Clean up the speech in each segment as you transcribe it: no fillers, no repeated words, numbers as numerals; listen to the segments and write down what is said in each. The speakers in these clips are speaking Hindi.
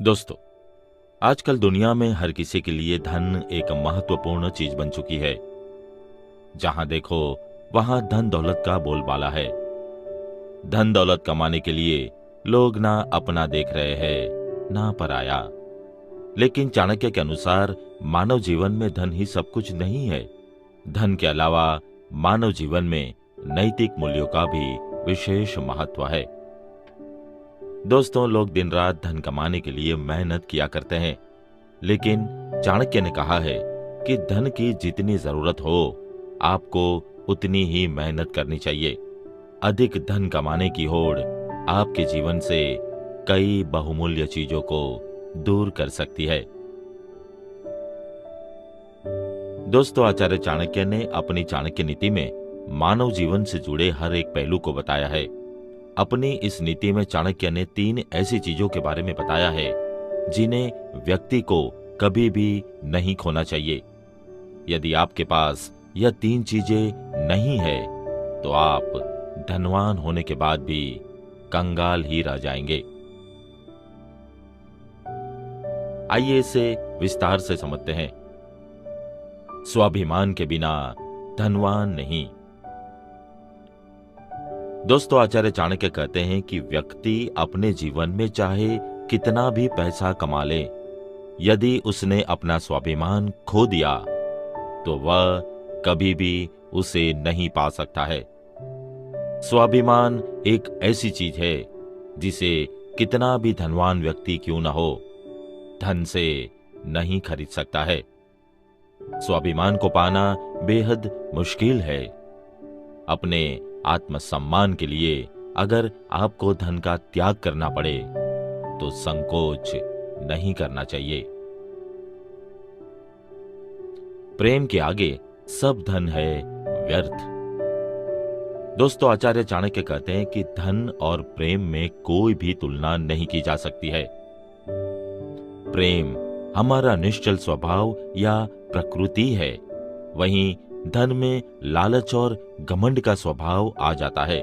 दोस्तों, आजकल दुनिया में हर किसी के लिए धन एक महत्वपूर्ण चीज बन चुकी है। जहां देखो वहां धन दौलत का बोलबाला है। धन दौलत कमाने के लिए लोग ना अपना देख रहे हैं ना पराया। लेकिन चाणक्य के अनुसार मानव जीवन में धन ही सब कुछ नहीं है। धन के अलावा मानव जीवन में नैतिक मूल्यों का भी विशेष महत्व है। दोस्तों, लोग दिन रात धन कमाने के लिए मेहनत किया करते हैं, लेकिन चाणक्य ने कहा है कि धन की जितनी जरूरत हो आपको उतनी ही मेहनत करनी चाहिए। अधिक धन कमाने की होड़ आपके जीवन से कई बहुमूल्य चीजों को दूर कर सकती है। दोस्तों, आचार्य चाणक्य ने अपनी चाणक्य नीति में मानव जीवन से जुड़े हर एक पहलू को बताया है। अपनी इस नीति में चाणक्य ने 3 ऐसी चीजों के बारे में बताया है जिन्हें व्यक्ति को कभी भी नहीं खोना चाहिए। यदि आपके पास यह 3 चीजें नहीं है तो आप धनवान होने के बाद भी कंगाल ही रह जाएंगे। आइए इसे विस्तार से समझते हैं। स्वाभिमान के बिना धनवान नहीं। दोस्तों, आचार्य चाणक्य कहते हैं कि व्यक्ति अपने जीवन में चाहे कितना भी पैसा कमा ले, यदि उसने अपना स्वाभिमान खो दिया तो वह कभी भी उसे नहीं पा सकता है। स्वाभिमान एक ऐसी चीज है जिसे कितना भी धनवान व्यक्ति क्यों न हो, धन से नहीं खरीद सकता है। स्वाभिमान को पाना बेहद मुश्किल है। अपने आत्मसम्मान के लिए अगर आपको धन का त्याग करना पड़े तो संकोच नहीं करना चाहिए। प्रेम के आगे सब धन है व्यर्थ। दोस्तों, आचार्य चाणक्य कहते हैं कि धन और प्रेम में कोई भी तुलना नहीं की जा सकती है। प्रेम हमारा निश्चल स्वभाव या प्रकृति है, वहीं धन में लालच और घमंड का स्वभाव आ जाता है।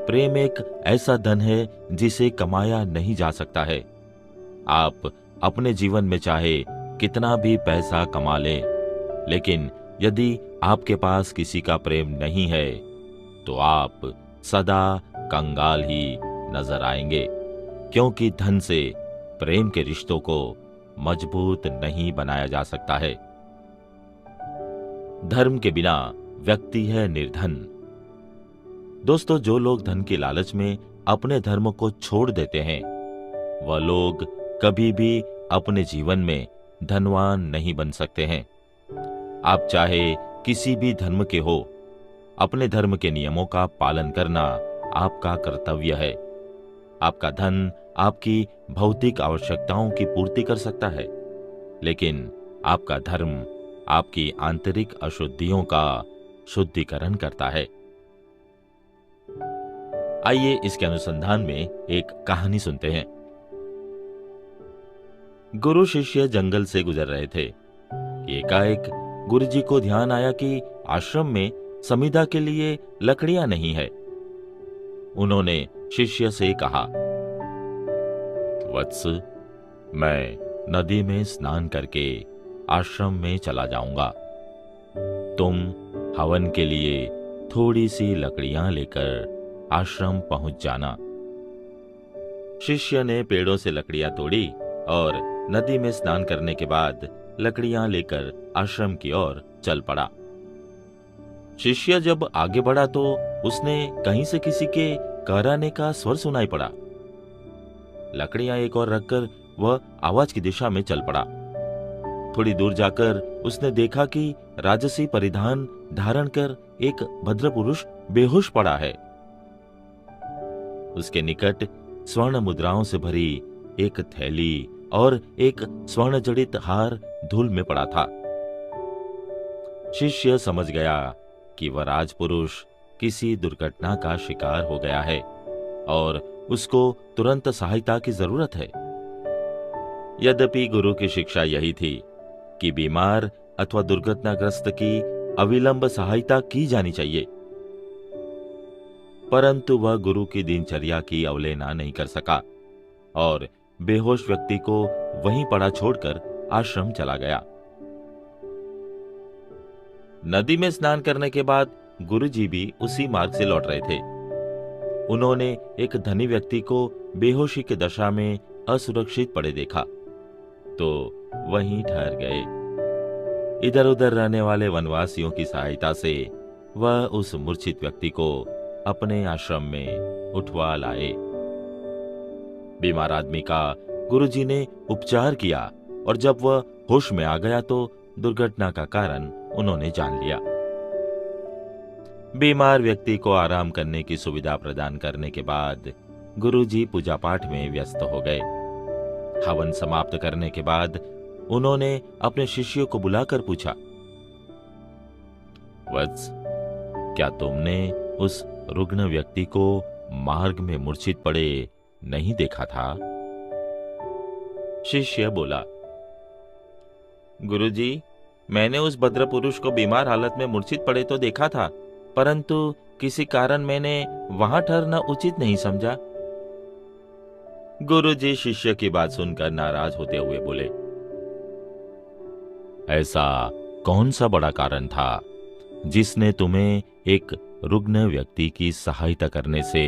प्रेम एक ऐसा धन है जिसे कमाया नहीं जा सकता है। आप अपने जीवन में चाहे कितना भी पैसा कमा लें, लेकिन यदि आपके पास किसी का प्रेम नहीं है तो आप सदा कंगाल ही नजर आएंगे, क्योंकि धन से प्रेम के रिश्तों को मजबूत नहीं बनाया जा सकता है। धर्म के बिना व्यक्ति है निर्धन। दोस्तों, जो लोग धन के लालच में अपने धर्म को छोड़ देते हैं, वह लोग कभी भी अपने जीवन में धनवान नहीं बन सकते हैं। आप चाहे किसी भी धर्म के हो, अपने धर्म के नियमों का पालन करना आपका कर्तव्य है। आपका धन आपकी भौतिक आवश्यकताओं की पूर्ति कर सकता है, लेकिन आपका धर्म आपकी आंतरिक अशुद्धियों का शुद्धिकरण करता है। आइए इसके अनुसंधान में एक कहानी सुनते हैं। गुरु शिष्य जंगल से गुजर रहे थे। एकाएक गुरुजी को ध्यान आया कि आश्रम में समिधा के लिए लकड़ियां नहीं है। उन्होंने शिष्य से कहा, वत्स, मैं नदी में स्नान करके आश्रम में चला जाऊंगा। तुम हवन के लिए थोड़ी सी लकड़ियां लेकर आश्रम पहुंच जाना। शिष्य ने पेड़ों से लकड़ियां तोड़ी और नदी में स्नान करने के बाद लकड़ियां लेकर आश्रम की ओर चल पड़ा। शिष्य जब आगे बढ़ा तो उसने कहीं से किसी के कराने का स्वर सुनाई पड़ा। लकड़ियां एक और रखकर वह आवाज की दिशा में चल पड़ा। थोड़ी दूर जाकर उसने देखा कि राजसी परिधान धारण कर एक भद्र पुरुष बेहोश पड़ा है। उसके निकट स्वर्ण मुद्राओं से भरी एक थैली और एक स्वर्ण जड़ित हार धूल में पड़ा था। शिष्य समझ गया कि वह राजपुरुष किसी दुर्घटना का शिकार हो गया है और उसको तुरंत सहायता की जरूरत है। यद्यपि गुरु की शिक्षा यही थी कि बीमार अथवा दुर्घटनाग्रस्त की अविलंब सहायता की जानी चाहिए, परंतु वह गुरु की दिनचर्या की अवहेलना नहीं कर सका और बेहोश व्यक्ति को वहीं पड़ा छोड़कर आश्रम चला गया। नदी में स्नान करने के बाद गुरुजी भी उसी मार्ग से लौट रहे थे। उन्होंने एक धनी व्यक्ति को बेहोशी की दशा में असुरक्षित पड़े देखा तो वहीं ठहर गए। इधर उधर रहने वाले वनवासियों की सहायता से वह उस मूर्छित व्यक्ति को अपने आश्रम में उठवा लाए। बीमार आदमी का गुरुजी ने उपचार किया और जब वह होश में आ गया तो दुर्घटना का कारण उन्होंने जान लिया। बीमार व्यक्ति को आराम करने की सुविधा प्रदान करने के बाद गुरुजी पूजा पाठ में व्यस्त हो गए। हवन समाप्त करने के बाद उन्होंने अपने शिष्यों को बुलाकर पूछा, वत्स, क्या तुमने उस रुग्ण व्यक्ति को मार्ग में मूर्छित पड़े नहीं देखा था? शिष्य बोला, गुरुजी, मैंने उस भद्र पुरुष को बीमार हालत में मूर्छित पड़े तो देखा था, परंतु किसी कारण मैंने वहां ठहरना उचित नहीं समझा। गुरुजी शिष्य की बात सुनकर नाराज होते हुए बोले, ऐसा कौन सा बड़ा कारण था जिसने तुम्हें एक रुग्ण व्यक्ति की सहायता करने से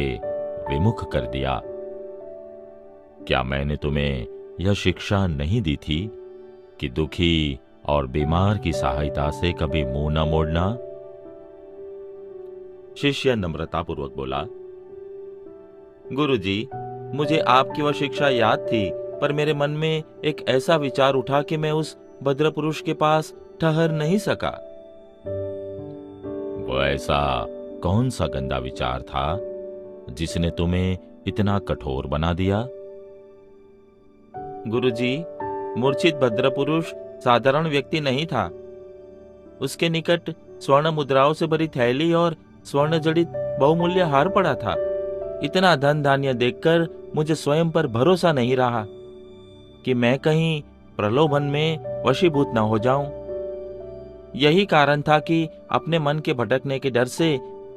विमुख कर दिया? क्या मैंने तुम्हें यह शिक्षा नहीं दी थी कि दुखी और बीमार की सहायता से कभी मुंह न मोड़ना? शिष्य नम्रतापूर्वक बोला, गुरुजी, मुझे आपकी वह शिक्षा याद थी, पर मेरे मन में एक ऐसा विचार उठा कि मैं उस भद्र पुरुष के पास ठहर नहीं सका। वह ऐसा कौन सा गंदा विचार था जिसने तुम्हें इतना कठोर बना दिया? गुरुजी, मूर्छित भद्र पुरुष साधारण व्यक्ति नहीं था। उसके निकट स्वर्ण मुद्राओं से भरी थैली और स्वर्ण जड़ित बहुमूल्य हार पड़ा था। इतना धन धान्य देखकर मुझे स्वयं पर भरोसा नहीं रहा कि मैं कहीं प्रलोभन में वशीभूत न हो जाऊं। यही कारण था कि अपने मन के भटकने के डर से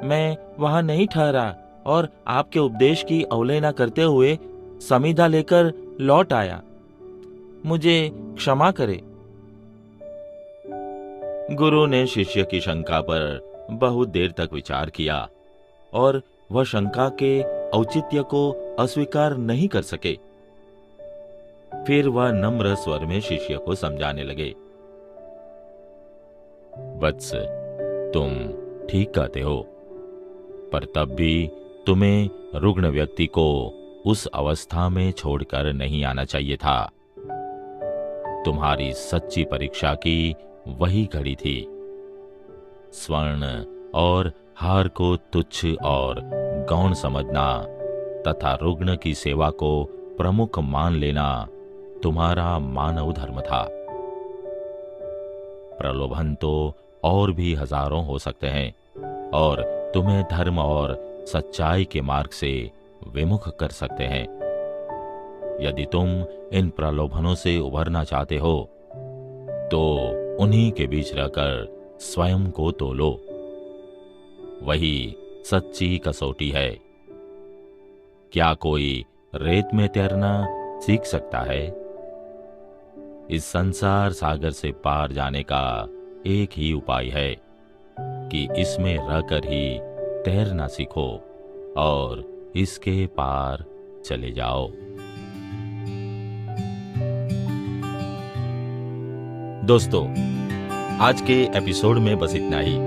मैं वहां नहीं ठहरा और आपके उपदेश की अवहेलना करते हुए समीधा लेकर लौट आया। मुझे क्षमा करे। गुरु ने शिष्य की शंका पर बहुत देर तक विचार किया और वह शंका के औचित्य को अस्वीकार नहीं कर सके। फिर वह नम्र स्वर में शिष्य को समझाने लगे, वत्स, तुम ठीक कहते हो, पर तब भी तुम्हें रुग्ण व्यक्ति को उस अवस्था में छोड़कर नहीं आना चाहिए था। तुम्हारी सच्ची परीक्षा की वही घड़ी थी। स्वर्ण और हार को तुच्छ और गौण समझना तथा रुग्ण की सेवा को प्रमुख मान लेना तुम्हारा मानव धर्म था। प्रलोभन तो और भी हजारों हो सकते हैं और तुम्हें धर्म और सच्चाई के मार्ग से विमुख कर सकते हैं। यदि तुम इन प्रलोभनों से उभरना चाहते हो तो उन्हीं के बीच रहकर स्वयं को तोलो। वही सच्ची कसौटी है। क्या कोई रेत में तैरना सीख सकता है? इस संसार सागर से पार जाने का एक ही उपाय है कि इसमें रहकर ही तैरना सीखो और इसके पार चले जाओ। दोस्तों, आज के एपिसोड में बस इतना ही।